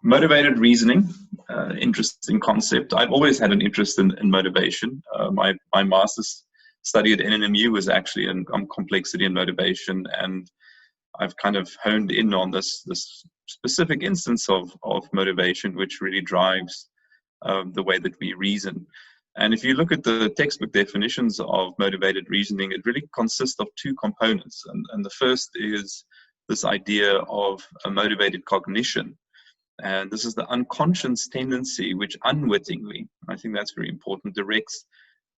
Motivated reasoning, interesting concept. I've always had an interest in motivation. My master's study at NNMU was actually on complexity and motivation, and I've kind of honed in on this specific instance of motivation, which really drives the way that we reason. And if you look at the textbook definitions of motivated reasoning, it really consists of two components. And the first is this idea of a motivated cognition. And this is the unconscious tendency which unwittingly, I think that's very important, directs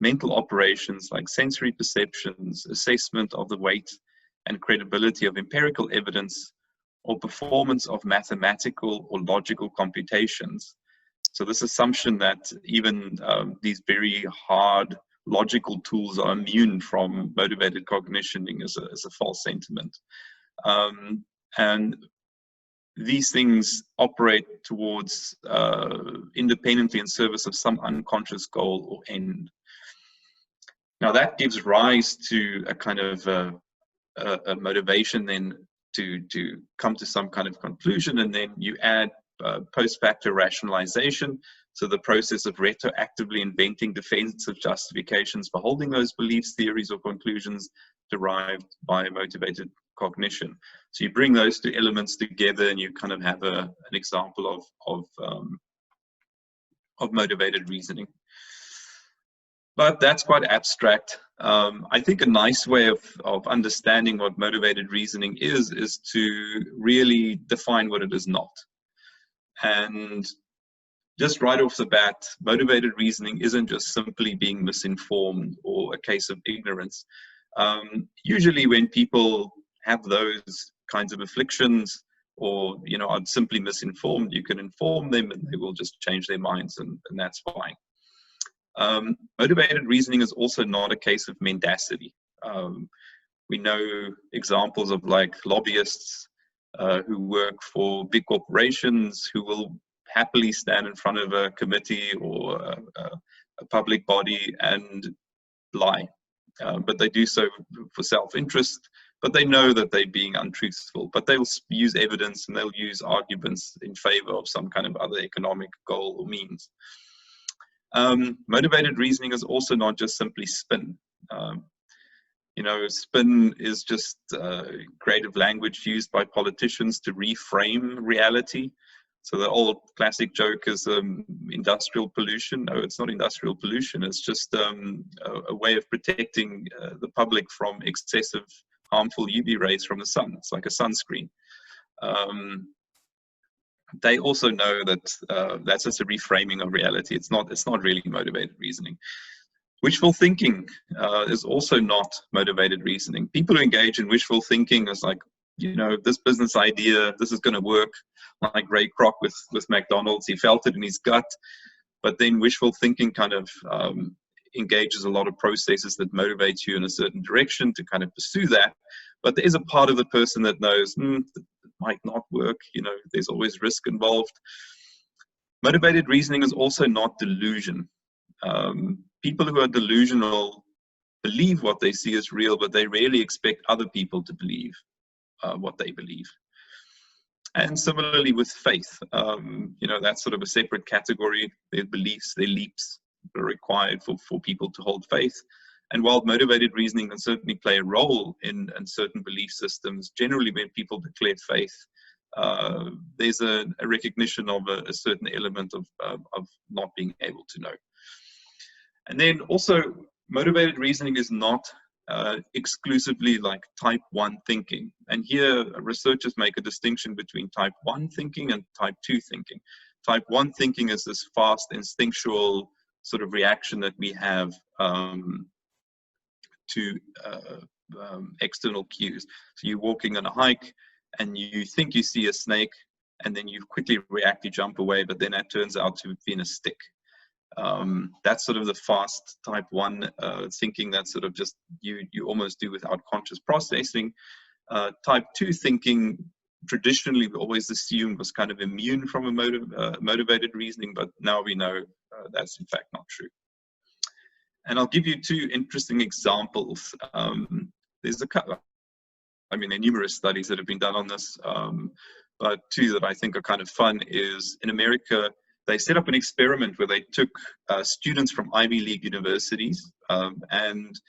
mental operations like sensory perceptions, assessment of the weight and credibility of empirical evidence, or performance of mathematical or logical computations. So this assumption that even these very hard logical tools are immune from motivated cognition is a false sentiment. And these things operate towards independently in service of some unconscious goal or end. Now that gives rise to a kind of a motivation then to come to some kind of conclusion, and then you add post facto rationalization, so the process of retroactively inventing defensive justifications for holding those beliefs, theories, or conclusions derived by motivated cognition. So you bring those two elements together and you kind of have an example of motivated reasoning. But that's quite abstract. I think a nice way of understanding what motivated reasoning is to really define what it is not. And just right off the bat, motivated reasoning isn't just simply being misinformed or a case of ignorance. Usually when people have those kinds of afflictions or are simply misinformed, you can inform them and they will just change their minds, and that's fine. Motivated reasoning is also not a case of mendacity. We know examples of like lobbyists who work for big corporations who will happily stand in front of a committee or a public body and lie. But they do so for self-interest, but they know that they're being untruthful, but they'll use evidence and they'll use arguments in favor of some kind of other economic goal or means. Motivated reasoning is also not just simply spin. Spin is just creative language used by politicians to reframe reality. So the old classic joke is industrial pollution. No, it's not industrial pollution. It's just a way of protecting the public from excessive harmful UV rays from the sun. It's like a sunscreen. They also know that that's just a reframing of reality. It's not really motivated reasoning. Wishful thinking is also not motivated reasoning. People who engage in wishful thinking is like, this business idea, this is going to work, like Ray Kroc with McDonald's. He felt it in his gut, but then wishful thinking kind of engages a lot of processes that motivate you in a certain direction to kind of pursue that. But there is a part of the person that knows it might not work. There's always risk involved. Motivated reasoning is also not delusion. People who are delusional believe what they see is real, but they rarely expect other people to believe what they believe. And similarly with faith, that's sort of a separate category. Their beliefs, their leaps are required for people to hold faith. And while motivated reasoning can certainly play a role in certain belief systems, generally when people declare faith, there's a recognition of a certain element of not being able to know. And then also, motivated reasoning is not exclusively like type 1 thinking. And here researchers make a distinction between type 1 thinking and type 2 thinking. Type 1 thinking is this fast instinctual sort of reaction that we have to external cues. So you're walking on a hike and you think you see a snake, and then you quickly react, you jump away, but then that turns out to be a stick. That's sort of the fast type 1 thinking that sort of just you almost do without conscious processing. Type 2 thinking traditionally we always assumed was kind of immune from a motivated reasoning, but now we know that's in fact not true. And I'll give you two interesting examples. There's there are numerous studies that have been done on this. but two that I think are kind of fun is in America, they set up an experiment where they took students from Ivy League universities and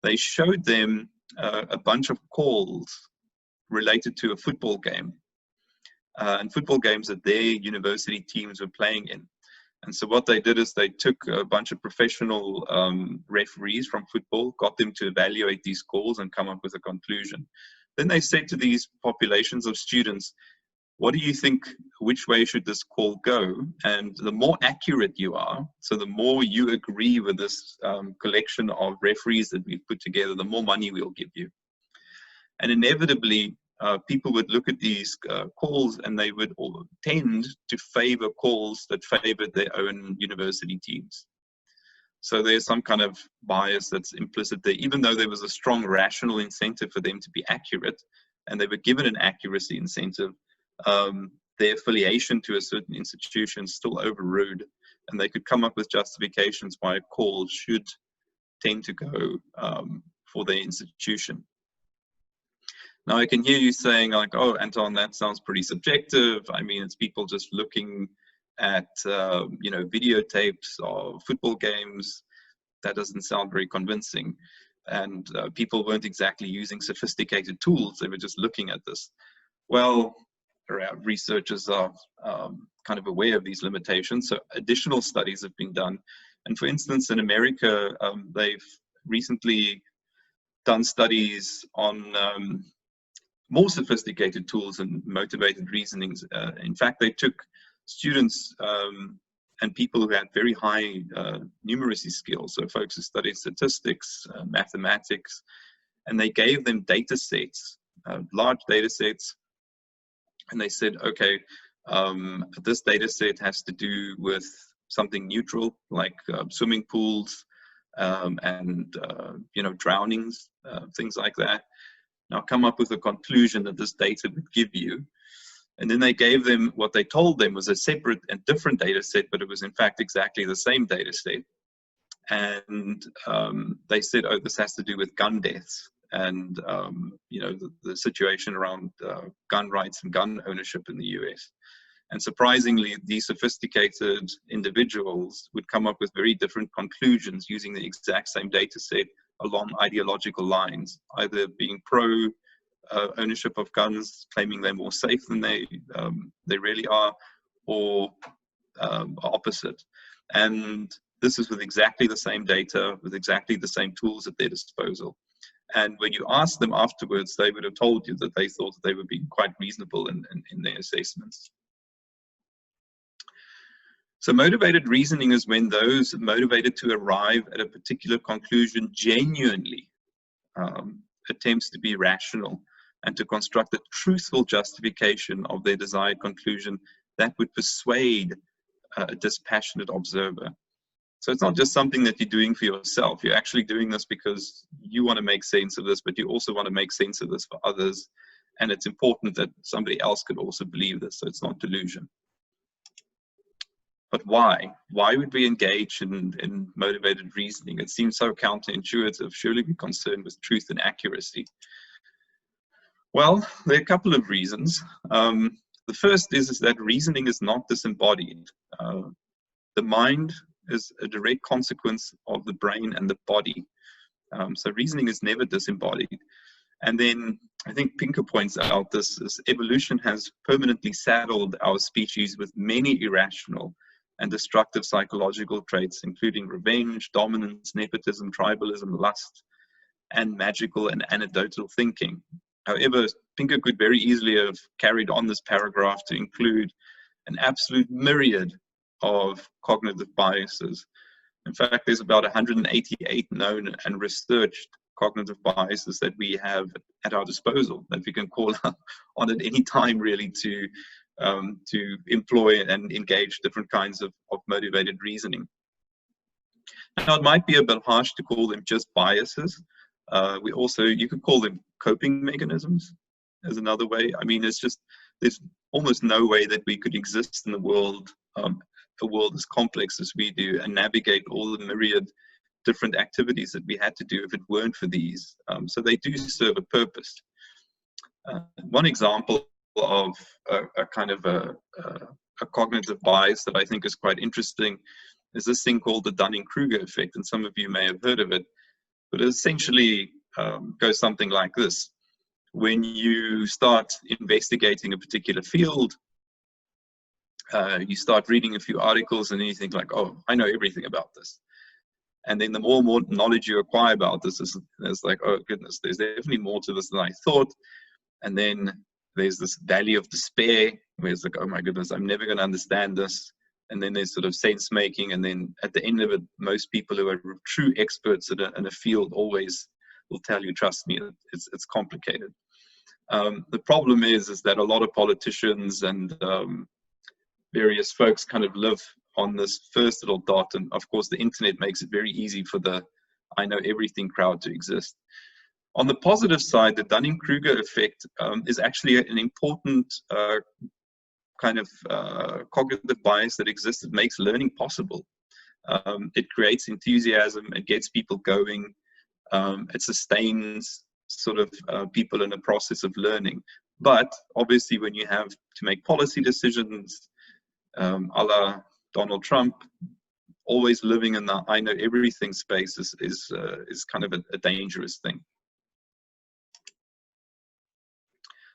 they showed them a bunch of calls related to a football game and football games that their university teams were playing in. And so what they did is they took a bunch of professional referees from football, got them to evaluate these calls and come up with a conclusion. Then they said to these populations of students, what do you think, which way should this call go? And the more accurate you are, so the more you agree with this collection of referees that we've put together, the more money we'll give you. And inevitably, people would look at these calls and they would all tend to favor calls that favored their own university teams. So there's some kind of bias that's implicit there, even though there was a strong rational incentive for them to be accurate, and they were given an accuracy incentive, their affiliation to a certain institution still overrode, and they could come up with justifications why a call should tend to go for their institution. Now I can hear you saying like, oh, Anton, that sounds pretty subjective. I mean, it's people just looking at, videotapes of football games. That doesn't sound very convincing. And people weren't exactly using sophisticated tools. They were just looking at this. Well, researchers are kind of aware of these limitations. So additional studies have been done. And for instance, in America, they've recently done studies on more sophisticated tools and motivated reasonings. In fact, they took students and people who had very high numeracy skills, so folks who studied statistics, mathematics, and they gave them data sets, large data sets, and they said, okay, this data set has to do with something neutral, like swimming pools and drownings, things like that. Now come up with a conclusion that this data would give you. And then they gave them, what they told them was a separate and different data set, but it was in fact exactly the same data set. And they said, oh, this has to do with gun deaths and the situation around gun rights and gun ownership in the US. And surprisingly, these sophisticated individuals would come up with very different conclusions using the exact same data set along ideological lines, either being pro ownership of guns, claiming they're more safe than they really are, or opposite. And this is with exactly the same data, with exactly the same tools at their disposal. And when you ask them afterwards, they would have told you that they thought that they were being quite reasonable in their assessments. So motivated reasoning is when those motivated to arrive at a particular conclusion genuinely attempts to be rational and to construct a truthful justification of their desired conclusion that would persuade a dispassionate observer. So it's not just something that you're doing for yourself. You're actually doing this because you want to make sense of this, but you also want to make sense of this for others. And it's important that somebody else could also believe this, so it's not delusion. But why? Why would we engage in motivated reasoning? It seems so counterintuitive. Surely we're concerned with truth and accuracy. Well, there are a couple of reasons. The first is that reasoning is not disembodied. The mind is a direct consequence of the brain and the body. So reasoning is never disembodied. And then I think Pinker points out this is evolution has permanently saddled our species with many irrational and destructive psychological traits, including revenge, dominance, nepotism, tribalism, lust, and magical and anecdotal thinking. However, Pinker could very easily have carried on this paragraph to include an absolute myriad of cognitive biases. In fact, there's about 188 known and researched cognitive biases that we have at our disposal, that we can call on at any time, really, to employ and engage different kinds of motivated reasoning. Now, it might be a bit harsh to call them just biases. You could call them coping mechanisms as another way. I mean, there's almost no way that we could exist in the world, a world as complex as we do, and navigate all the myriad different activities that we had to do if it weren't for these. So they do serve a purpose. One example of a kind of a cognitive bias that I think is quite interesting is this thing called the Dunning-Kruger effect, and some of you may have heard of it, but it essentially goes something like this. When you start investigating a particular field, you start reading a few articles and then you think like, oh, I know everything about this. And then the more and more knowledge you acquire about this, it's like, oh goodness, there's definitely more to this than I thought. And then there's this valley of despair where it's like, oh my goodness, I'm never going to understand this. And then there's sort of sense making. And then at the end of it, most people who are true experts in a field always will tell you, trust me, it's complicated. The problem is that a lot of politicians and various folks kind of live on this first little dot, and of course the internet makes it very easy for the I know everything crowd to exist. On the positive side, the Dunning-Kruger effect is actually an important kind of cognitive bias that exists. It makes learning possible. It creates enthusiasm, it gets people going, it sustains sort of people in a process of learning. But obviously when you have to make policy decisions, a la Donald Trump, always living in the I know everything space is kind of a dangerous thing.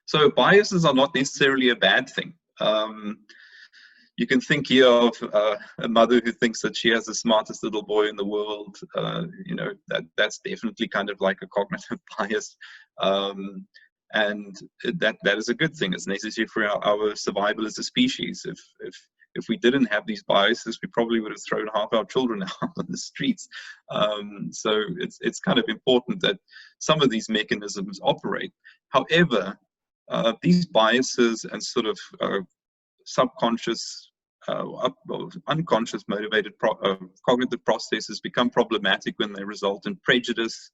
So biases are not necessarily a bad thing. You can think here of a mother who thinks that she has the smartest little boy in the world. You know, that's definitely kind of like a cognitive bias. And that is a good thing. It's necessary for our survival as a species. If we didn't have these biases, we probably would have thrown half our children out on the streets. So it's kind of important that some of these mechanisms operate. However, these biases and sort of subconscious, unconscious motivated cognitive processes become problematic when they result in prejudice,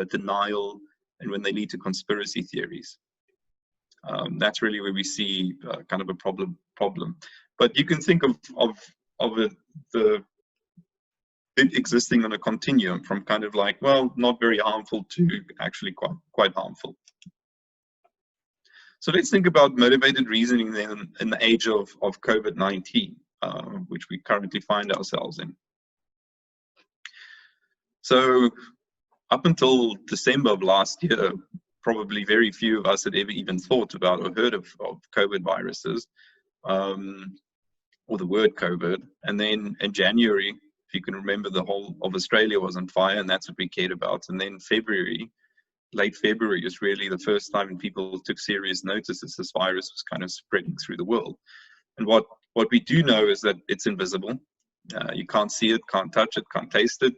denial, and when they lead to conspiracy theories. That's really where we see kind of a problem. But you can think of it existing on a continuum from kind of like, well, not very harmful to actually quite harmful. So let's think about motivated reasoning then in the age of COVID-19, which we currently find ourselves in. So up until December of last year, probably very few of us had ever even thought about or heard of COVID viruses, or the word COVID. And then in January, if you can remember, the whole of Australia was on fire, and that's what we cared about. And then February, late February, is really the first time people took serious notice as this virus was kind of spreading through the world. And what we do know is that it's invisible. You can't see it, can't touch it, can't taste it.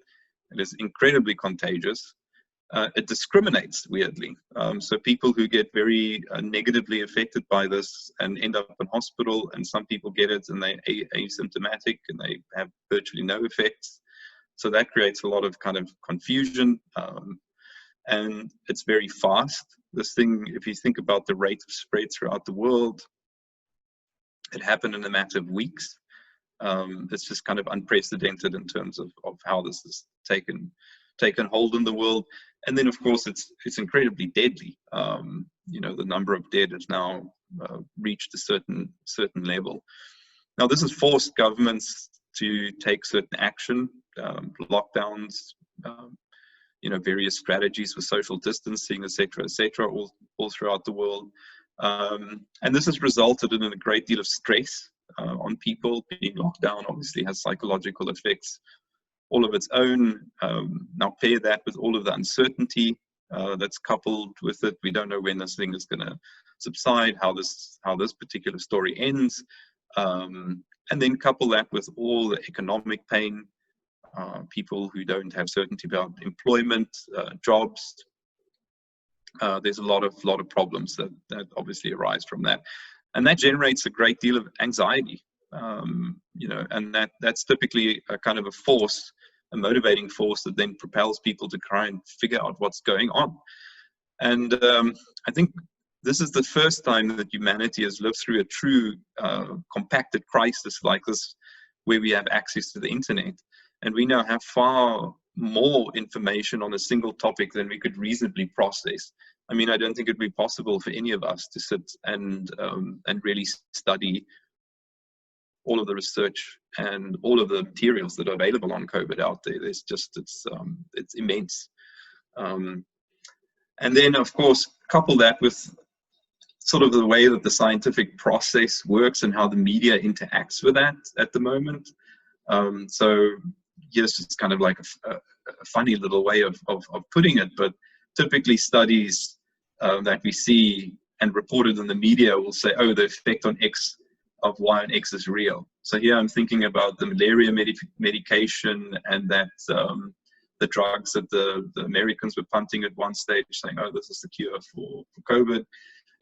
It is incredibly contagious. It discriminates weirdly. So people who get very negatively affected by this and end up in hospital, and some people get it and they're asymptomatic and they have virtually no effects. So that creates a lot of kind of confusion. And it's very fast. This thing, if you think about the rate of spread throughout the world, it happened in a matter of weeks. It's just kind of unprecedented in terms of how this is taken hold in the world. And then, of course, it's incredibly deadly. You know, the number of dead has now reached a certain level. Now, this has forced governments to take certain action, lockdowns, you know, various strategies for social distancing, et cetera, all throughout the world. And this has resulted in a great deal of stress on people. Being locked down obviously has psychological effects all of its own. Now pair that with all of the uncertainty that's coupled with it. We don't know when this thing is going to subside, how this particular story ends. And then couple that with all the economic pain, people who don't have certainty about employment, jobs. There's a lot of problems that obviously arise from that, and that generates a great deal of anxiety. You know, and that's typically a kind of a force, a motivating force that then propels people to try and figure out what's going on. And I think this is the first time that humanity has lived through a true compacted crisis like this, where we have access to the internet. And we now have far more information on a single topic than we could reasonably process. I mean, I don't think it'd be possible for any of us to sit and really study all of the research and all of the materials that are available on COVID out there. There's just, it's immense. And then, of course, couple that with sort of the way that the scientific process works and how the media interacts with that at the moment. So yes, it's kind of like a funny little way of putting it, but typically studies that we see and reported in the media will say, oh, the effect on X of Y on X is real. So here I'm thinking about the malaria medication and that the drugs that the Americans were punting at one stage, saying, oh, this is the cure for COVID.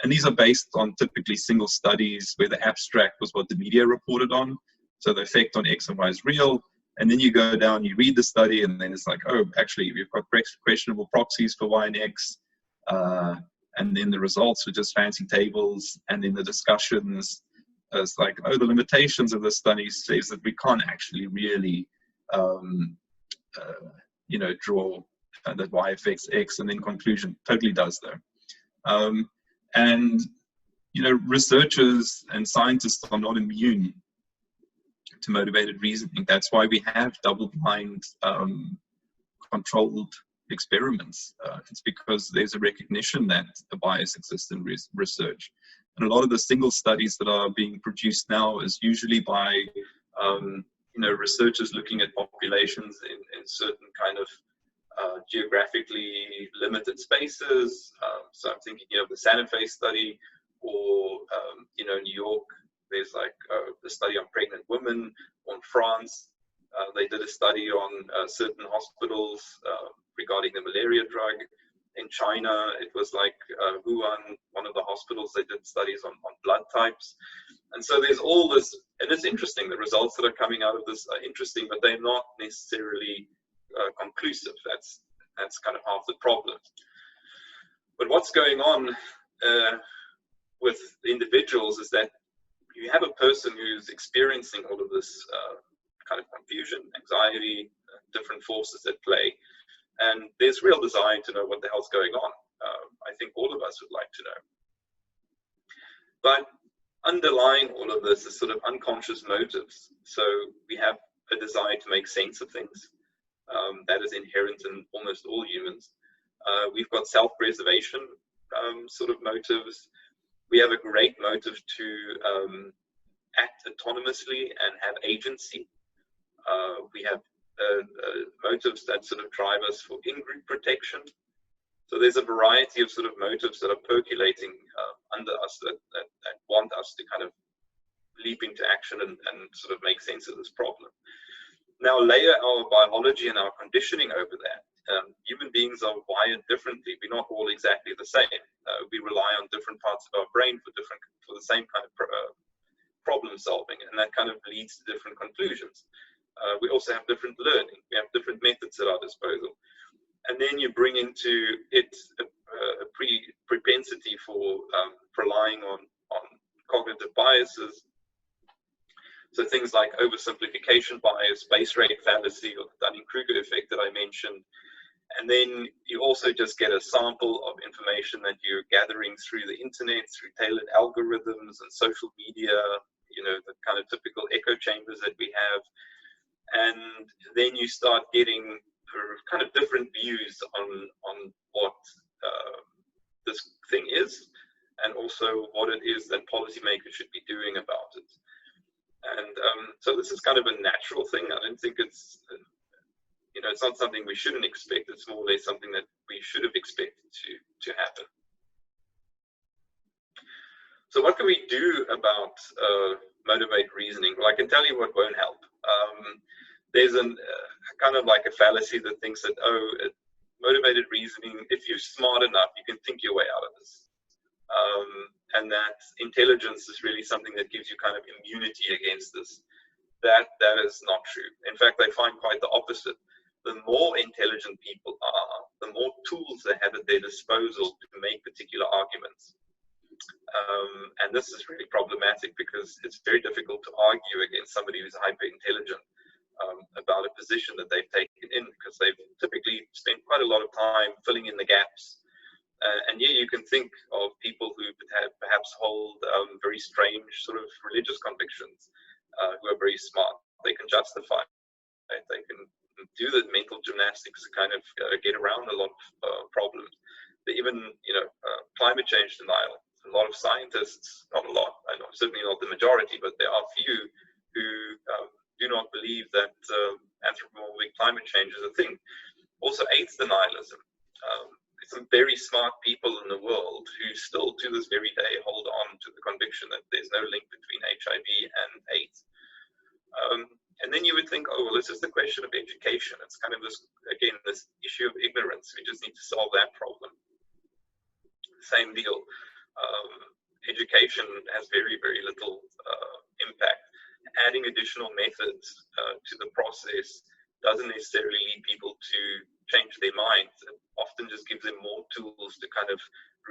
And these are based on typically single studies where the abstract was what the media reported on. So the effect on X and Y is real. And then you go down, you read the study, and then it's like, oh, actually, we've got questionable proxies for Y and X. And then the results were just fancy tables. And then the discussions is like, oh, the limitations of the study says that we can't actually really, draw that Y affects X. And then conclusion totally does, though. And, researchers and scientists are not immune to motivated reasoning. That's why we have double-blind controlled experiments. It's because there's a recognition that a bias exists in research. And a lot of the single studies that are being produced now is usually by, researchers looking at populations in certain kind of geographically limited spaces. So I'm thinking, the Santa Fe study, or, New York, there's like the study on pregnant women, on France. They did a study on certain hospitals regarding the malaria drug. In China, it was like Wuhan, one of the hospitals, they did studies on blood types. And so there's all this, and it's interesting, the results that are coming out of this are interesting, but they're not necessarily conclusive. That's kind of half the problem. But what's going on with individuals is that you have a person who's experiencing all of this kind of confusion, anxiety, different forces at play, and there's real desire to know what the hell's going on. I think all of us would like to know. But underlying all of this is sort of unconscious motives. So we have a desire to make sense of things. That is inherent in almost all humans. We've got self-preservation sort of motives. We have a great motive to act autonomously and have agency. We have motives that sort of drive us for in-group protection. So there's a variety of sort of motives that are percolating under us that want us to kind of leap into action and sort of make sense of this problem. Now layer our biology and our conditioning over that. Human beings are wired differently. We're not all exactly the same. We rely on different parts of our brain for the same kind of problem solving, and that kind of leads to different conclusions. We also have different learning. We have different methods at our disposal. And then you bring into it a propensity for relying on cognitive biases. So things like oversimplification bias, base rate fallacy, or the Dunning-Kruger effect that I mentioned. And then you also just get a sample of information that you're gathering through the internet, through tailored algorithms and social media, the kind of typical echo chambers that we have. And then you start getting kind of different views on what this thing is, and also what it is that policymakers should be doing about it. And so this is kind of a natural thing. I don't think it's, it's not something we shouldn't expect. It's more or less something that we should have expected to happen. So what can we do about motivated reasoning? Well, I can tell you what won't help. There's kind of like a fallacy that thinks that, motivated reasoning, if you're smart enough, you can think your way out of this. And that intelligence is really something that gives you kind of immunity against this. That is not true. In fact, I find quite the opposite. The more intelligent people are, the more tools they have at their disposal to make particular arguments. And this is really problematic because it's very difficult to argue against somebody who's hyper intelligent about a position that they've taken in, because they've typically spent quite a lot of time filling in the gaps And yeah, you can think of people who perhaps hold very strange sort of religious convictions, who are very smart. They can justify it. They can do the mental gymnastics to kind of get around a lot of problems. But even, climate change denial, a lot of scientists, not a lot, I know, certainly not the majority, but there are few who do not believe that anthropomorphic climate change is a thing. Also, AIDS denialism. Some very smart people in the world who still to this very day hold on to the conviction that there's no link between HIV and AIDS. And then you would think, oh, well, this is the question of education. It's kind of this, again, this issue of ignorance. We just need to solve that problem. Same deal. Education has very, very little impact. Adding additional methods to the process doesn't necessarily lead people to change their minds. It often just gives them more tools to kind of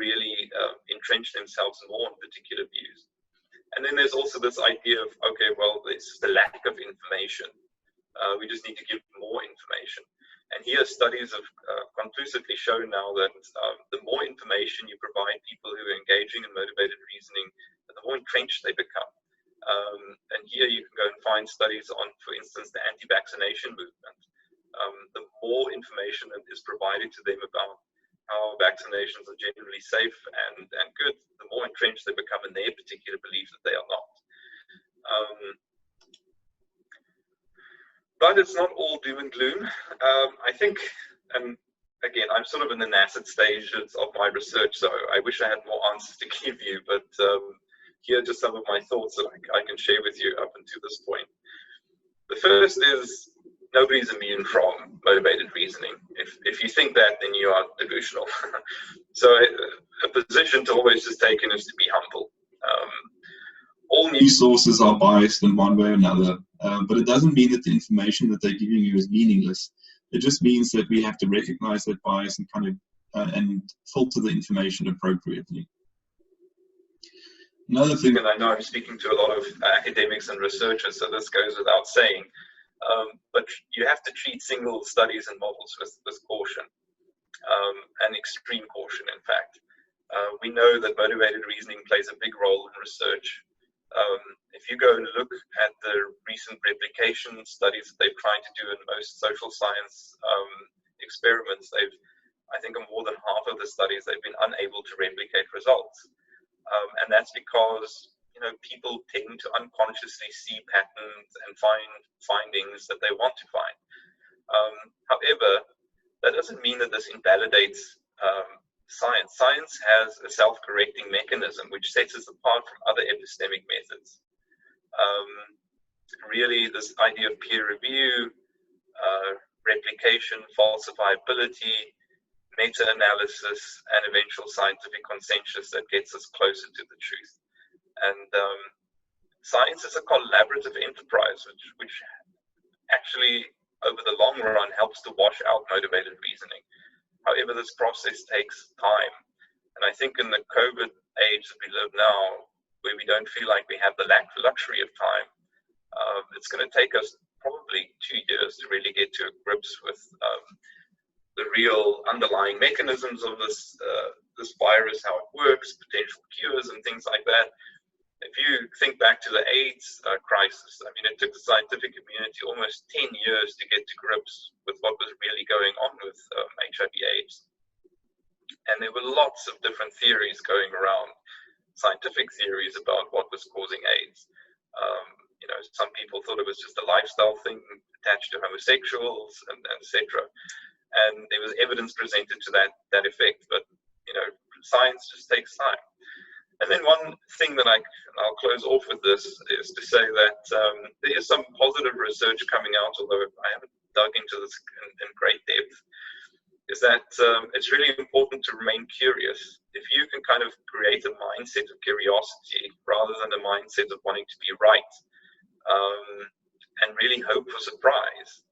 really entrench themselves more in particular views. And then there's also this idea of, okay, well, there's the lack of information. We just need to give more information. And here studies have conclusively shown now that the more information you provide people who are engaging in motivated reasoning, the more entrenched they become. And here you can go and find studies on, for instance, the anti-vaccination movement. The more information that is provided to them about how vaccinations are generally safe and good, the more entrenched they become in their particular belief that they are not. But it's not all doom and gloom. I think, and again, I'm sort of in the nascent stages of my research, so I wish I had more answers to give you, but here are just some of my thoughts that I can share with you up until this point. The first is, nobody's immune from motivated reasoning. If you think that, then you are delusional. So a position to always just take in is to be humble. All news sources are biased in one way or another, but it doesn't mean that the information that they're giving you is meaningless. It just means that we have to recognize that bias and kind of and filter the information appropriately. Another thing, and I know I'm speaking to a lot of academics and researchers, so this goes without saying, but you have to treat single studies and models with caution, and extreme caution, in fact. We know that motivated reasoning plays a big role in research. If you go and look at the recent replication studies that they've tried to do in most social science experiments, I think in more than half of the studies, they've been unable to replicate results. And that's because, people tend to unconsciously see patterns and find findings that they want to find. However, that doesn't mean that this invalidates science. Science has a self-correcting mechanism which sets us apart from other epistemic methods. Really, this idea of peer review, replication, falsifiability, meta-analysis, and eventual scientific consensus that gets us closer to the truth. And science is a collaborative enterprise, which actually, over the long run, helps to wash out motivated reasoning. However, this process takes time. And I think in the COVID age that we live now, where we don't feel like we have the luxury of time, it's going to take us probably 2 years to really get to grips with the real underlying mechanisms of this virus, how it works, potential cures and things like that. If you think back to the AIDS crisis, I mean, it took the scientific community almost 10 years to get to grips with what was really going on with HIV/AIDS. And there were lots of different theories going around, scientific theories about what was causing AIDS. Some people thought it was just a lifestyle thing attached to homosexuals and etc. And there was evidence presented to that effect, but science just takes time. And then one thing that I'll close off with this is to say that there is some positive research coming out, although I haven't dug into this in great depth, is that it's really important to remain curious. If you can kind of create a mindset of curiosity rather than a mindset of wanting to be right, and really hope for surprise,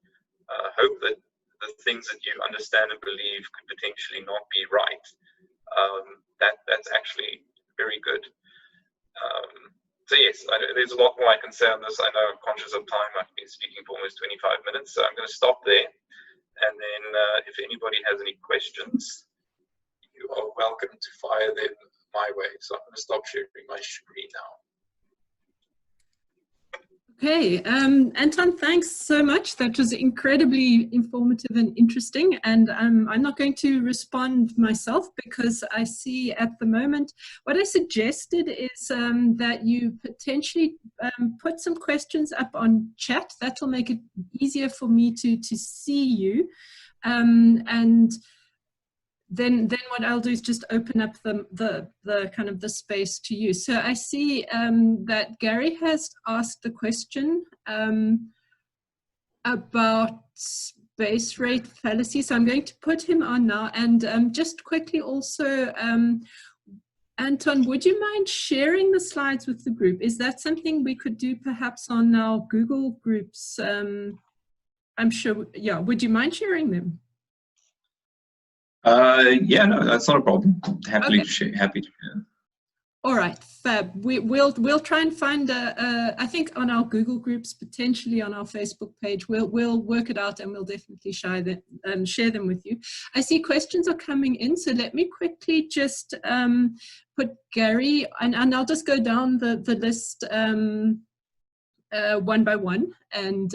hope that the things that you understand and believe could potentially not be right, that's actually very good. So yes, there's a lot more I can say on this. I know I'm conscious of time. I've been speaking for almost 25 minutes, so I'm going to stop there. And then if anybody has any questions, you you are welcome to fire them my way. So I'm going to stop sharing my screen now. Okay, Anton, thanks so much. That was incredibly informative and interesting. And I'm not going to respond myself because I see at the moment, what I suggested is that you potentially put some questions up on chat. That will make it easier for me to see you. And then what I'll do is just open up the kind of the space to you. So I see that Gary has asked a question about base rate fallacy. So I'm going to put him on now. And just quickly also, Anton, would you mind sharing the slides with the group? Is that something we could do perhaps on our Google groups? I'm sure, yeah, would you mind sharing them? Yeah, no, that's not a problem. Happy Okay. to share. Happy to share. All right, fab. We'll try and find I think on our Google groups, potentially on our Facebook page. We'll work it out and we'll definitely share them with you. I see questions are coming in, so let me quickly just put Gary and I'll just go down the list one by one and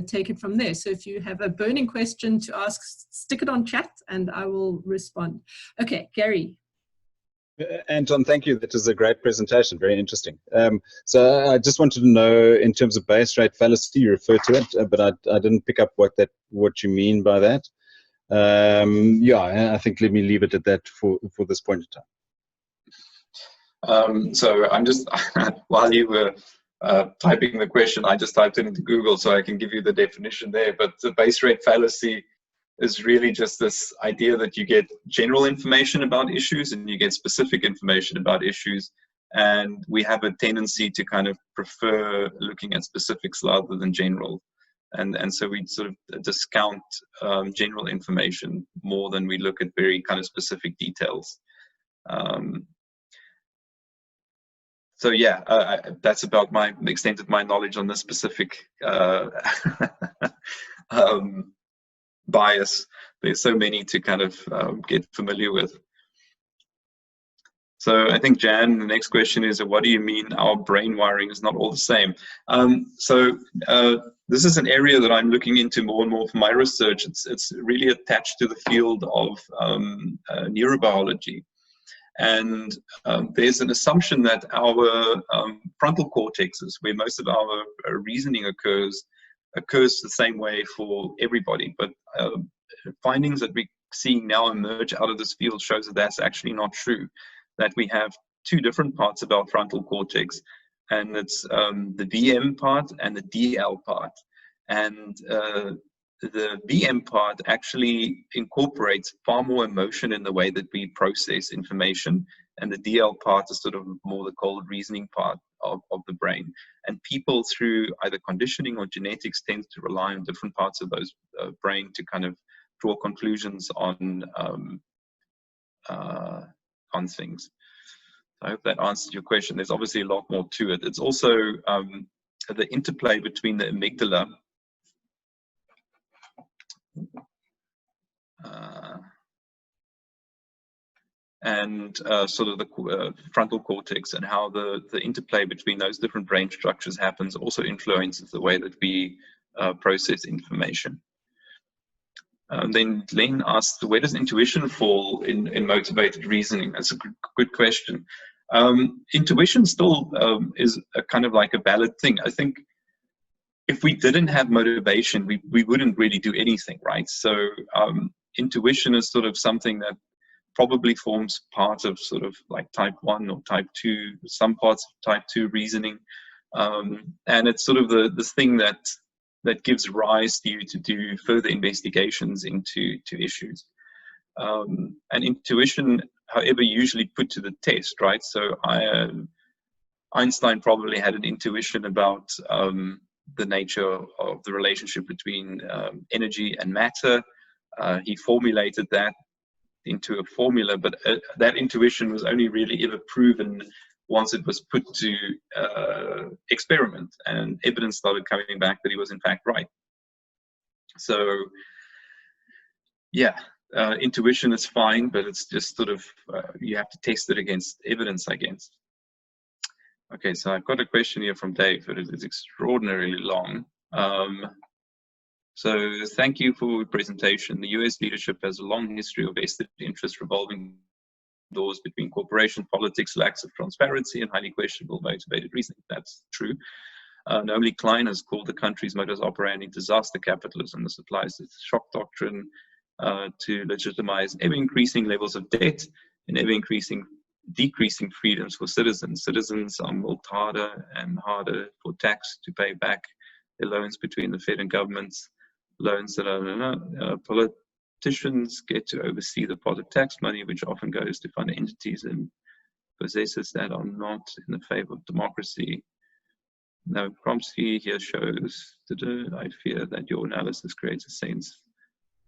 take it from there. So if you have a burning question to ask, stick it on chat and I will respond. Okay, Gary. Anton, thank you. That was a great presentation. Very interesting. So I just wanted to know, in terms of base rate fallacy, you referred to it, but I didn't pick up what you mean by that. Yeah, I think let me leave it at that for this point in time. So I'm just while you were typing the question, I just typed it into Google so I can give you the definition there. But the base rate fallacy is really just this idea that you get general information about issues and you get specific information about issues. And we have a tendency to kind of prefer looking at specifics rather than general. And so we sort of discount general information more than we look at very kind of specific details. So yeah, that's about the extent of my knowledge on this specific bias. There's so many to kind of get familiar with. So I think, Jan, the next question is, what do you mean our brain wiring is not all the same? This is an area that I'm looking into more and more for my research. It's really attached to the field of neurobiology. And there's an assumption that our frontal cortexes, where most of our reasoning occurs the same way for everybody. But findings that we're seeing now emerge out of this field shows that that's actually not true, that we have two different parts of our frontal cortex, and it's the VM part and the DL part. And the VM part actually incorporates far more emotion in the way that we process information, and the DL part is sort of more the cold reasoning part of the brain. And people, through either conditioning or genetics, tend to rely on different parts of those brain to kind of draw conclusions on things. I hope that answers your question. There's obviously a lot more to it. It's also the interplay between the amygdala and sort of the frontal cortex, and how the interplay between those different brain structures happens also influences the way that we process information. Then Len asked, where does intuition fall in motivated reasoning? That's a good question. Intuition still is a kind of like a valid thing. I think if we didn't have motivation, we wouldn't really do anything, right? So intuition is sort of something that probably forms part of sort of like type 1 or type 2, some parts of type 2 reasoning. And it's sort of this thing that gives rise to you to do further investigations into issues. And intuition, however, usually put to the test, right? So Einstein probably had an intuition about the nature of the relationship between energy and matter. He formulated that into a formula, but that intuition was only really ever proven once it was put to experiment, and evidence started coming back that he was in fact right. So yeah, intuition is fine, but it's just sort of, you have to test it against evidence, I guess. Okay, so I've got a question here from Dave, but it's extraordinarily long. So thank you for your presentation. The US leadership has a long history of vested interest revolving doors between corporation politics, lacks of transparency, and highly questionable motivated reasoning. That's true. Noemily Klein has called the country's modus operandi disaster capitalism. This applies to the shock doctrine to legitimize ever-increasing levels of debt and decreasing freedoms for citizens. Citizens are milked harder and harder for tax to pay back their loans between the Fed and governments. Loans that are politicians get to oversee the pot of tax money, which often goes to fund entities and possessors that are not in the favor of democracy. Now, Kromsky here shows that I fear that your analysis creates a sense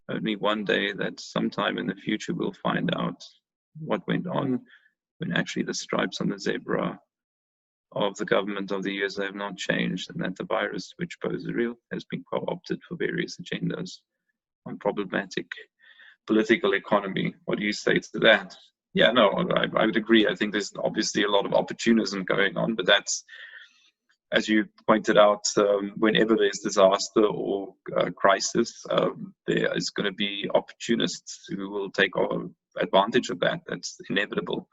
only one day that sometime in the future we'll find out what went on when actually the stripes on the zebra of the government of the USA have not changed, and that the virus, which poses real, has been co-opted for various agendas on problematic political economy. What do you say to that? Yeah, no, I would agree. I think there's obviously a lot of opportunism going on, but that's, as you pointed out, whenever there's disaster or crisis, there is going to be opportunists who will take advantage of that. That's inevitable.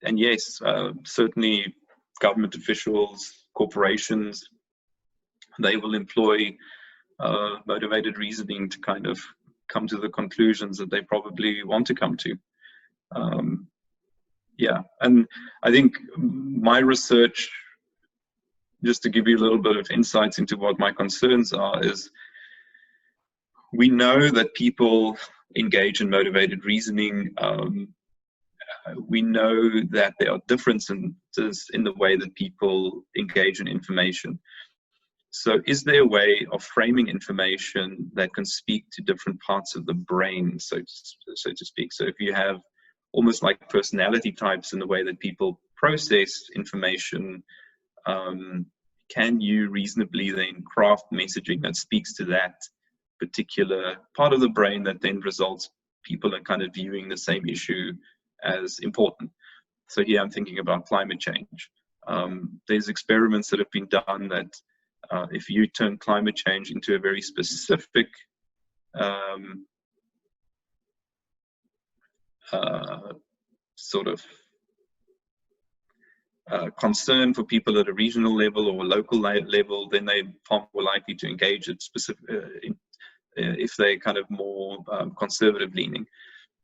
And yes, certainly government officials, corporations, they will employ motivated reasoning to kind of come to the conclusions that they probably want to come to. Yeah, and I think my research, just to give you a little bit of insights into what my concerns are, is we know that people engage in motivated reasoning. We know that there are differences in the way that people engage in information. So is there a way of framing information that can speak to different parts of the brain, so to speak? So if you have almost like personality types in the way that people process information, can you reasonably then craft messaging that speaks to that particular part of the brain that then results people in kind of viewing the same issue as important? So here I'm thinking about climate change. There's experiments that have been done that if you turn climate change into a very specific sort of concern for people at a regional level or local level, then they're far more likely to engage at specific, if they're kind of more conservative leaning.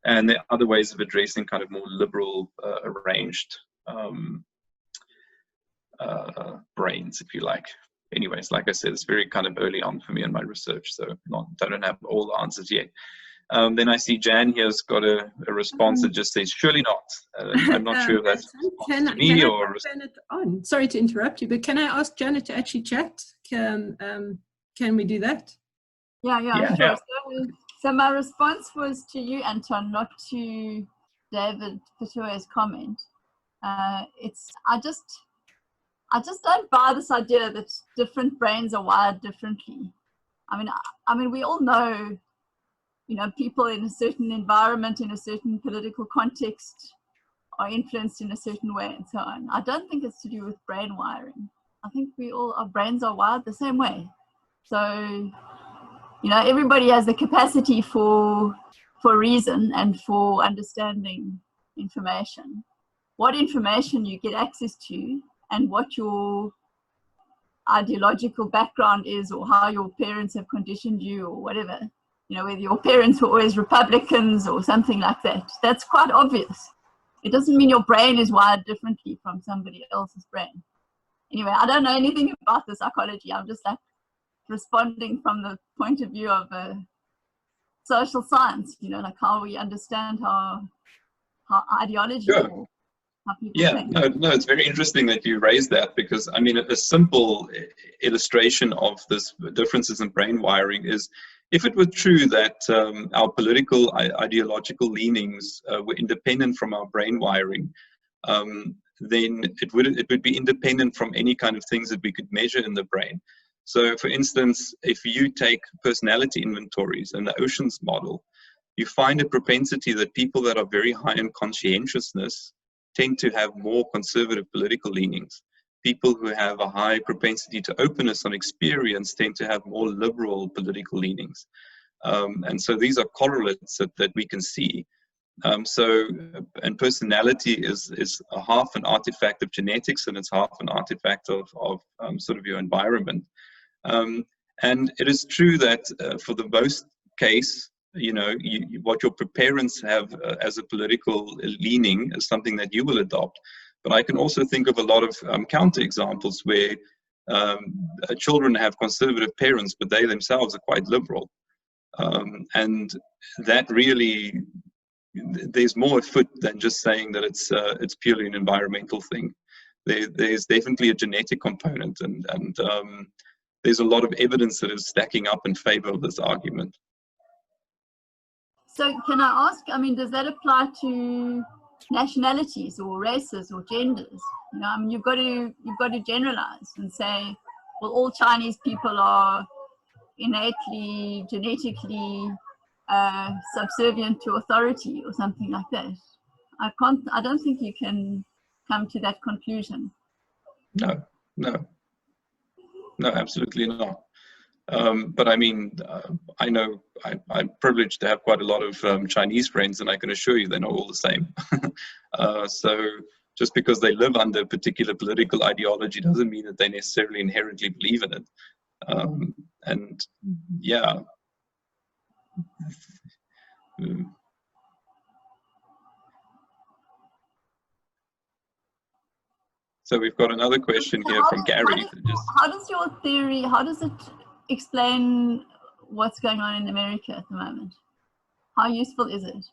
And there are other ways of addressing kind of more liberal arranged brains, if you like. Anyways, like I said, it's very kind of early on for me in my research, so don't have all the answers yet. Then I see Jan here's got a response that just says, surely not. I'm not sure if that's to me or... Janet on? Sorry to interrupt you, but can I ask Janet to actually chat? Can we do that? Yeah, sure. So my response was to you, Anton, not to David Patoya's comment. I just don't buy this idea that different brains are wired differently. I mean, we all know, people in a certain environment, in a certain political context, are influenced in a certain way and so on. I don't think it's to do with brain wiring. I think our brains are wired the same way. So, everybody has the capacity for reason and for understanding information. What information you get access to and what your ideological background is, or how your parents have conditioned you, or whatever, whether your parents were always Republicans or something like that, that's quite obvious. It doesn't mean your brain is wired differently from somebody else's brain. Anyway, I don't know anything about the psychology. I'm just like responding from the point of view of social science, like how we understand how ideology, sure. How people think. No, it's very interesting that you raised that, because I mean, a simple illustration of this differences in brain wiring is, if it were true that our political ideological leanings were independent from our brain wiring, then it would be independent from any kind of things that we could measure in the brain. So for instance, if you take personality inventories and the Oceans model, you find a propensity that people that are very high in conscientiousness tend to have more conservative political leanings. People who have a high propensity to openness on experience tend to have more liberal political leanings. And so these are correlates that we can see. And personality is a half an artifact of genetics, and it's half an artifact of sort of your environment. And it is true that for the most case, you know, what your parents have as a political leaning is something that you will adopt. But I can also think of a lot of counterexamples where children have conservative parents, but they themselves are quite liberal. And that really, there's more afoot than just saying that it's purely an environmental thing. There's definitely a genetic component, and there's a lot of evidence that is stacking up in favor of this argument. So can I ask, I mean, does that apply to nationalities or races or genders? You know, I mean, you've got to generalize and say, well, all Chinese people are innately, genetically subservient to authority or something like that. I don't think you can come to that conclusion. No, absolutely not. But I mean, I know I'm privileged to have quite a lot of Chinese friends, and I can assure you they're not all the same. So just because they live under a particular political ideology doesn't mean that they necessarily inherently believe in it. And yeah. So we've got another question here from Gary. How does your theory, how does it explain what's going on in America at the moment? How useful is it?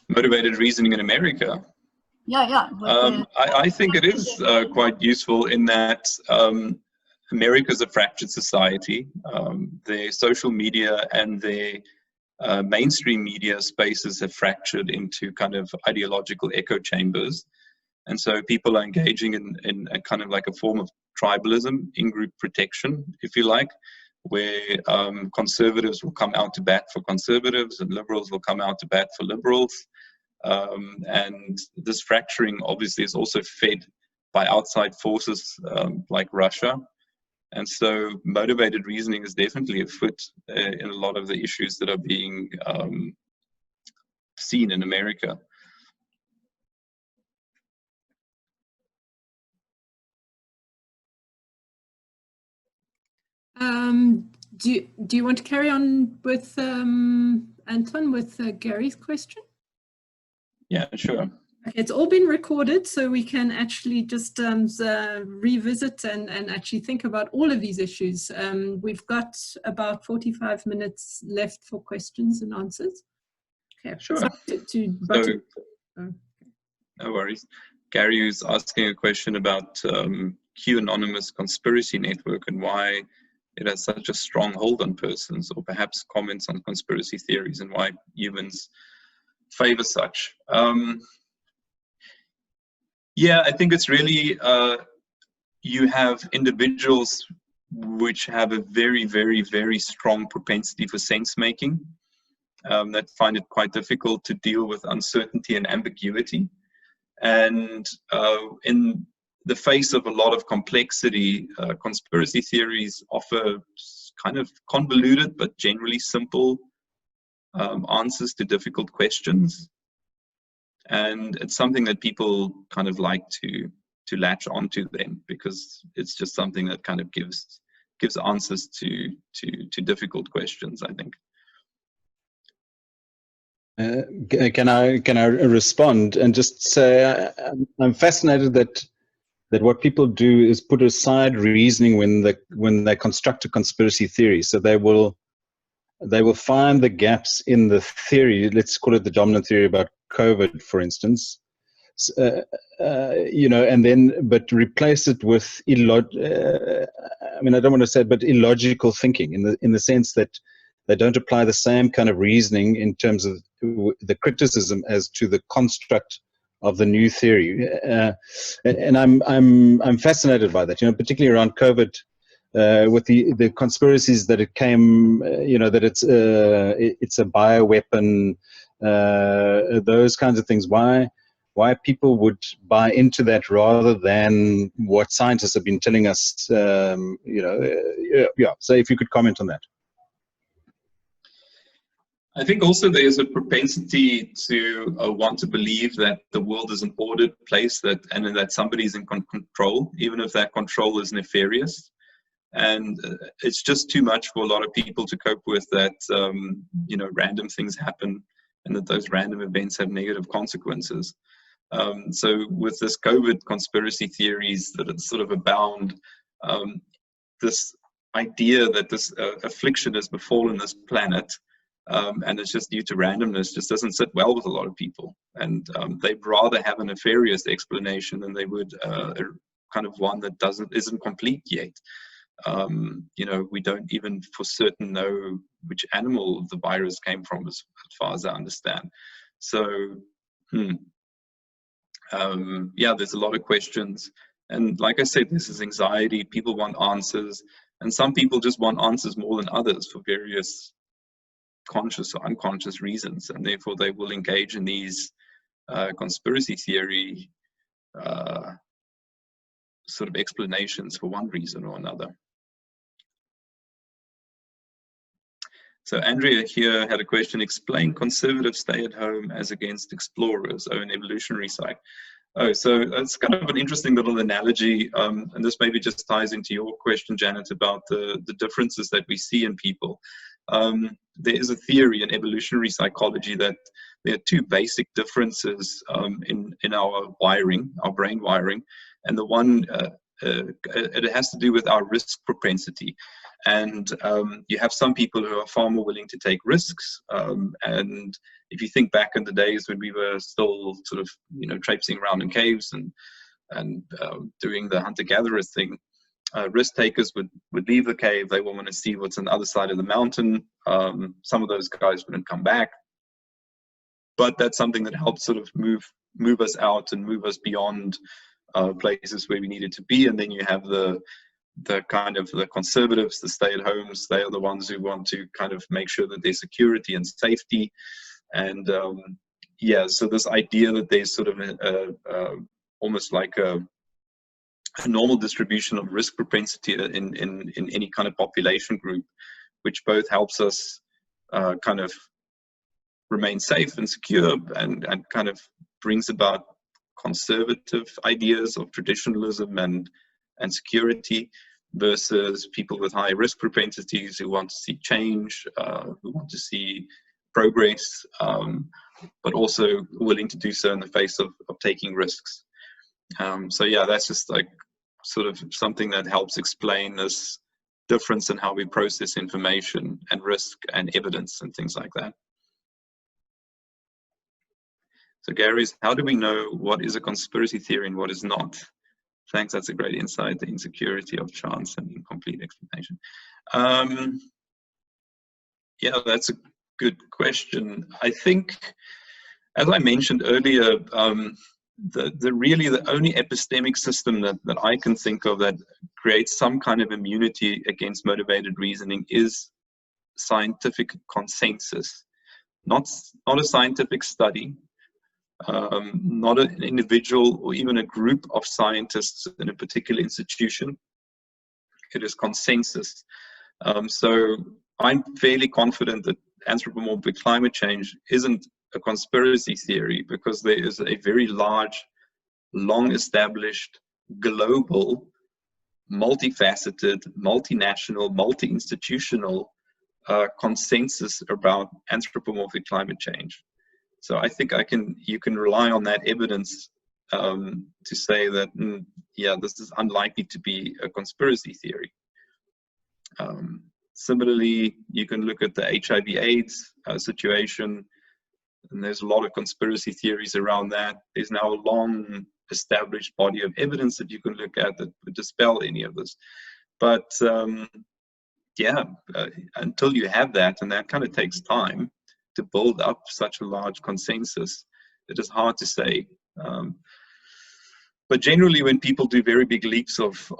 Motivated reasoning in America? Yeah. I think it is quite useful in that America is a fractured society. Their social media and their mainstream media spaces have fractured into kind of ideological echo chambers. And so people are engaging in a kind of like a form of tribalism, in-group protection, if you like, where conservatives will come out to bat for conservatives and liberals will come out to bat for liberals. And this fracturing obviously is also fed by outside forces like Russia. And so motivated reasoning is definitely afoot in a lot of the issues that are being seen in America. Do you want to carry on with Anton with Gary's question? Yeah, sure. Okay, it's all been recorded, so we can actually just revisit and actually think about all of these issues. We've got about 45 minutes left for questions and answers. Okay, sure. No worries. Gary is asking a question about QAnonymous conspiracy network and why it has such a strong hold on persons, or perhaps comments on conspiracy theories and why humans favor such. Yeah, I think it's really, you have individuals which have a very, very, very strong propensity for sense making that find it quite difficult to deal with uncertainty and ambiguity. And in the face of a lot of complexity, conspiracy theories offer kind of convoluted but generally simple answers to difficult questions. And it's something that people kind of like to latch onto then, because it's just something that kind of gives answers to difficult questions, I think. Can I respond and just say I'm fascinated that what people do is put aside reasoning when they construct a conspiracy theory. So they will find the gaps in the theory. Let's call it the dominant theory about COVID, for instance. You know, and then but replace it with I mean, I don't want to say, but illogical thinking in the sense that they don't apply the same kind of reasoning in terms of the criticism as to the construct the new theory, and I'm fascinated by that. Particularly around COVID, with the conspiracies that it came, that it's a bioweapon, those kinds of things. Why people would buy into that rather than what scientists have been telling us. Yeah. So if you could comment on that. I think also there's a propensity to want to believe that the world is an ordered place, and that somebody's in control, even if that control is nefarious. And it's just too much for a lot of people to cope with that, random things happen and that those random events have negative consequences. So with this COVID conspiracy theories that sort of abound, this idea that this affliction has befallen this planet, and it's just due to randomness, just doesn't sit well with a lot of people. And they'd rather have a nefarious explanation than they would kind of one that isn't complete yet. We don't even for certain know which animal the virus came from, as far as I understand. So, there's a lot of questions. And like I said, this is anxiety. People want answers. And some people just want answers more than others for various conscious or unconscious reasons. And therefore, they will engage in these conspiracy theory sort of explanations for one reason or another. So Andrea here had a question: explain conservative stay-at-home as against explorers, an evolutionary side. Oh, so that's kind of an interesting little analogy, and this maybe just ties into your question, Janet, about the differences that we see in people. There is a theory in evolutionary psychology that there are two basic differences in our wiring, our brain wiring, and the one it has to do with our risk propensity. And you have some people who are far more willing to take risks. And if you think back in the days when we were still sort of, traipsing around in caves and doing the hunter-gatherer thing, risk takers would leave the cave. They will want to see what's on the other side of the mountain. Some of those guys wouldn't come back. But that's something that helps sort of move us out and move us beyond places where we needed to be. And then you have the kind of the conservatives, the stay-at-homes. They are the ones who want to kind of make sure that there's security and safety. And so this idea that there's sort of almost like a normal distribution of risk propensity in any kind of population group, which both helps us kind of remain safe and secure, and kind of brings about conservative ideas of traditionalism and security, versus people with high risk propensities who want to see change, who want to see progress, but also willing to do so in the face of taking risks. So yeah, that's just like sort of something that helps explain this difference in how we process information and risk and evidence and things like that. So Gary's, how do we know what is a conspiracy theory and what is not? Thanks, that's a great insight, the insecurity of chance and incomplete explanation. Yeah, that's a good question. I think, as I mentioned earlier, the only epistemic system that I can think of that creates some kind of immunity against motivated reasoning is scientific consensus. Not a scientific study, not an individual or even a group of scientists in a particular institution. It is consensus. So I'm fairly confident that anthropomorphic climate change isn't a conspiracy theory, because there is a very large, long-established, global, multifaceted, multinational, multi-institutional consensus about anthropomorphic climate change. So I think you can rely on that evidence to say that, yeah, this is unlikely to be a conspiracy theory. Similarly, you can look at the HIV/AIDS situation, and there's a lot of conspiracy theories around that. There's now a long established body of evidence that you can look at that would dispel any of this. But until you have that, and that kind of takes time to build up such a large consensus, it is hard to say But generally, when people do very big leaps of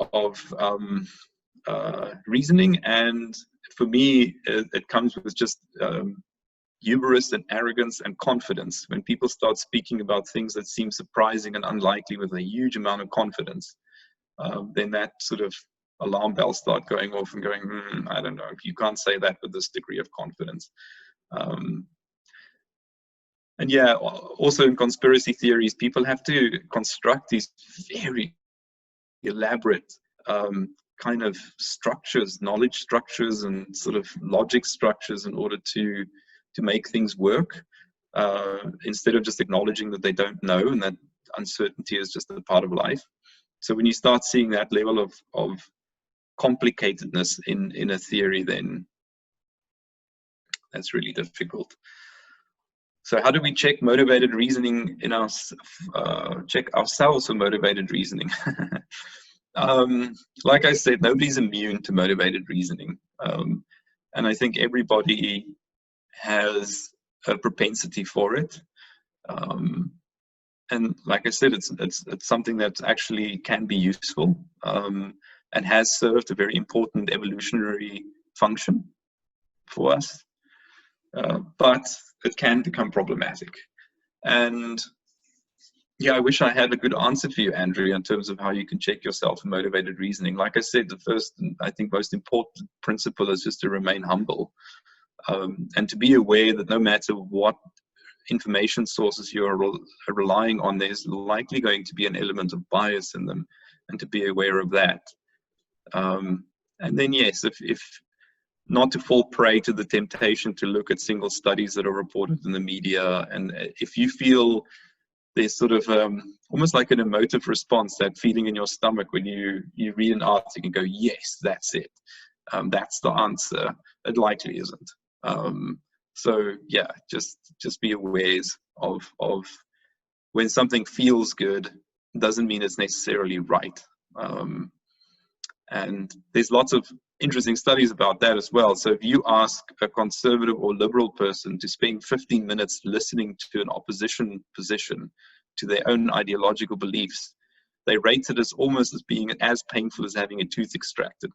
reasoning, and for me, it comes with just hubris and arrogance and confidence. When people start speaking about things that seem surprising and unlikely with a huge amount of confidence, then that sort of alarm bells start going off and going, I don't know, you can't say that with this degree of confidence. And yeah, also in conspiracy theories, people have to construct these very elaborate kind of structures, knowledge structures and sort of logic structures in order to make things work, instead of just acknowledging that they don't know and that uncertainty is just a part of life. So when you start seeing that level of complicatedness in a theory, then that's really difficult. So how do we check motivated reasoning in our, check ourselves for motivated reasoning? Like I said, nobody's immune to motivated reasoning. And I think everybody has a propensity for it. And like I said, it's something that actually can be useful, and has served a very important evolutionary function for us. But it can become problematic. And yeah, I wish I had a good answer for you, Andrea, in terms of how you can check yourself for motivated reasoning. Like I said, the first, I think, most important principle is just to remain humble, and to be aware that no matter what information sources you are relying on, there's likely going to be an element of bias in them, and to be aware of that. And then, yes, if not to fall prey to the temptation to look at single studies that are reported in the media, and if you feel there's sort of almost like an emotive response, that feeling in your stomach when you read an article and go, yes, that's it, that's the answer, it likely isn't. So yeah, just be aware of when something feels good, doesn't mean it's necessarily right. And there's lots of interesting studies about that as well. So if you ask a conservative or liberal person to spend 15 minutes listening to an opposition position to their own ideological beliefs, they rate it as almost as being as painful as having a tooth extracted.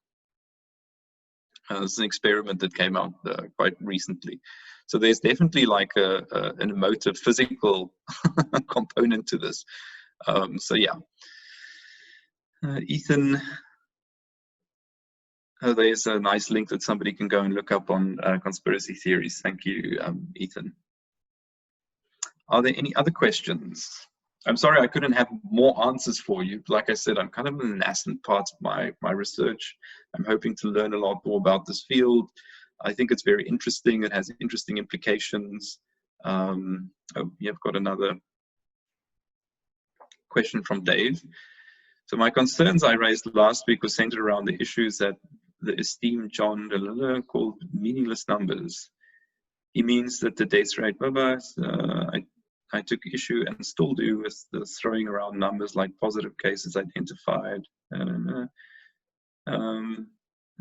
This is an experiment that came out quite recently. So there's definitely like an emotive, physical component to this. So yeah. Ethan, there's a nice link that somebody can go and look up on conspiracy theories. Thank you, Ethan. Are there any other questions? I'm sorry I couldn't have more answers for you. Like I said, I'm kind of in the nascent part of my research. I'm hoping to learn a lot more about this field. I think it's very interesting. It has interesting implications. Oh, you've got another question from Dave. So my concerns I raised last week were centered around the issues that the esteemed John Delille called meaningless numbers. He means that the death rate, I took issue and still do with the throwing around numbers like positive cases identified.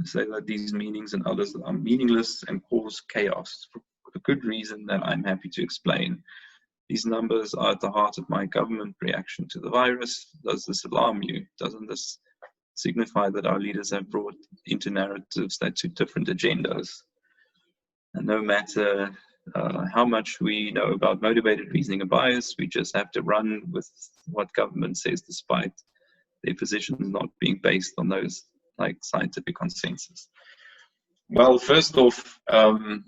Say that these meanings and others are meaningless and cause chaos for a good reason that I'm happy to explain. These numbers are at the heart of my government reaction to the virus. Does this alarm you? Doesn't this signify that our leaders have brought into narratives that suit different agendas? And no matter how much we know about motivated reasoning and bias, we just have to run with what government says, despite their positions not being based on those like scientific consensus. Well, first off, I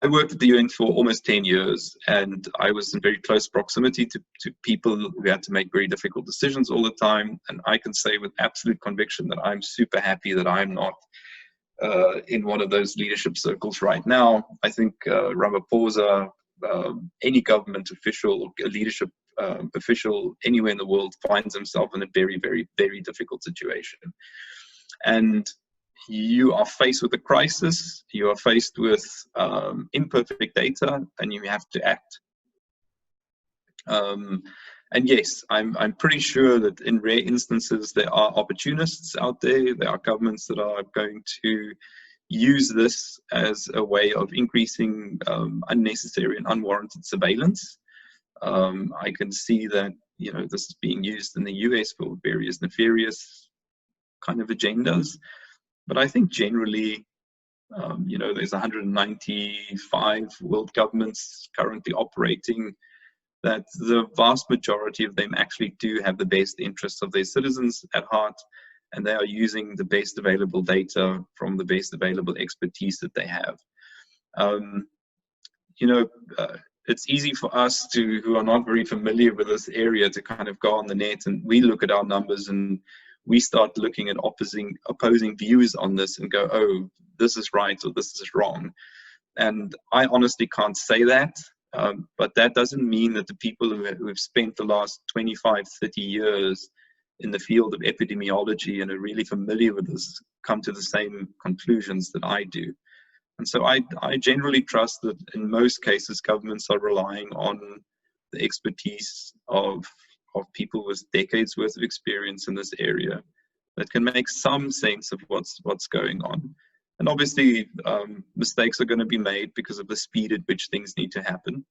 worked at the UN for almost 10 years, and I was in very close proximity to people who had to make very difficult decisions all the time. And I can say with absolute conviction that I'm super happy that I'm not in one of those leadership circles right now. I think Ramaphosa, any government official, leadership official anywhere in the world finds himself in a very, very, very difficult situation. And you are faced with a crisis, you are faced with imperfect data, and you have to act. And yes, I'm pretty sure that in rare instances there are opportunists out there. There are governments that are going to use this as a way of increasing unnecessary and unwarranted surveillance. I can see that, this is being used in the US for various nefarious kind of agendas. But I think generally, there's 195 world governments currently operating, that the vast majority of them actually do have the best interests of their citizens at heart, and they are using the best available data from the best available expertise that they have. It's easy for us who are not very familiar with this area, to kind of go on the net and we look at our numbers and we start looking at opposing views on this and go, oh, this is right or this is wrong. And I honestly can't say that, but that doesn't mean that the people who have spent the last 25, 30 years in the field of epidemiology and are really familiar with this come to the same conclusions that I do. And so I generally trust that in most cases, governments are relying on the expertise of people with decades worth of experience in this area that can make some sense of what's going on. And obviously, mistakes are going to be made because of the speed at which things need to happen.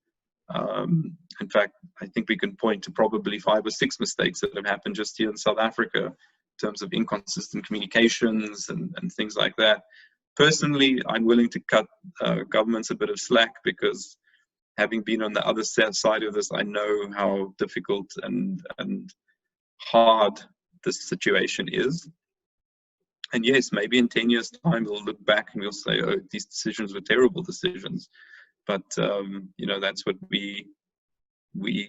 In fact, I think we can point to probably 5 or 6 mistakes that have happened just here in South Africa in terms of inconsistent communications and things like that. Personally, I'm willing to cut governments a bit of slack, because having been on the other side of this, I know how difficult and hard this situation is. And yes, maybe in 10 years' time, we'll look back and we'll say, oh, these decisions were terrible decisions. But, that's what we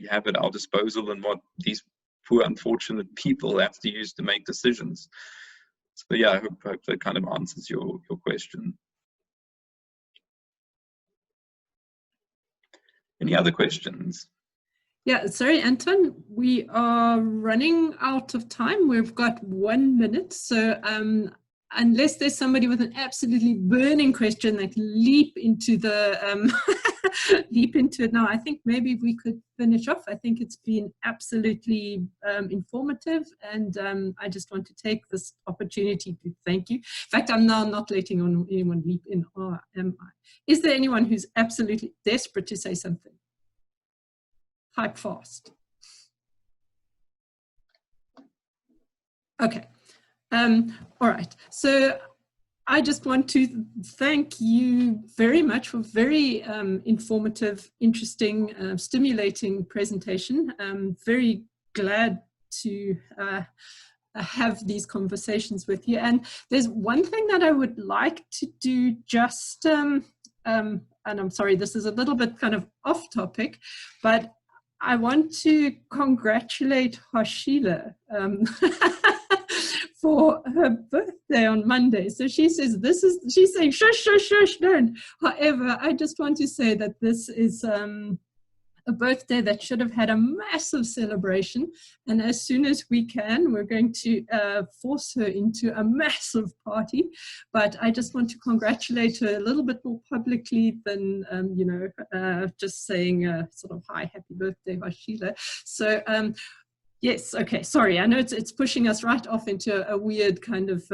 have at our disposal, and what these poor, unfortunate people have to use to make decisions. So yeah, I hope that kind of answers your question. Any other questions? Yeah, sorry, Anton, we are running out of time. We've got 1 minute. So unless there's somebody with an absolutely burning question that leap into it now, I think maybe we could finish off. I think it's been absolutely informative, and I just want to take this opportunity to thank you. In fact, I'm now not letting anyone leap in, or am I? Is there anyone who's absolutely desperate to say something? Type fast. Okay. All right. So I just want to thank you very much for very informative, interesting, stimulating presentation. I'm very glad to have these conversations with you. And there's one thing that I would like to do just, and I'm sorry, this is a little bit kind of off topic, but I want to congratulate Hashila for her birthday on Monday. So she says, she's saying, shush, shush, shush, don't. However, I just want to say that this is a birthday that should have had a massive celebration. And as soon as we can, we're going to force her into a massive party. But I just want to congratulate her a little bit more publicly than, just saying sort of, hi, happy birthday, Hashila. So, yes, okay, sorry, I know it's pushing us right off into a weird kind of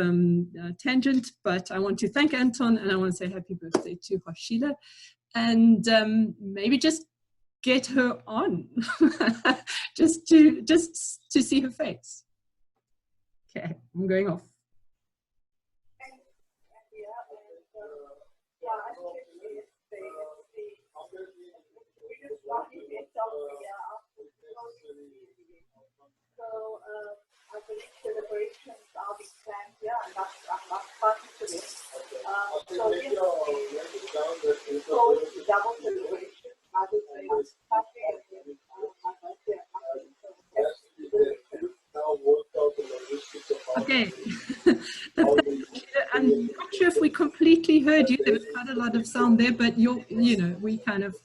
tangent, but I want to thank Anton, and I want to say happy birthday to Hashila. And maybe just get her on just to see her face. Okay, I'm going off. So I believe celebrations are being planned here, and I'm not party to this. So yes, we close the double celebration. I would say it's happy and okay. I'm not sure if we completely heard you. There was quite a lot of sound there, but we kind of,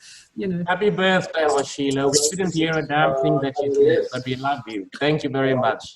Happy birthday, Sheila. We couldn't hear a damn thing that you said, but we love you. Thank you very much.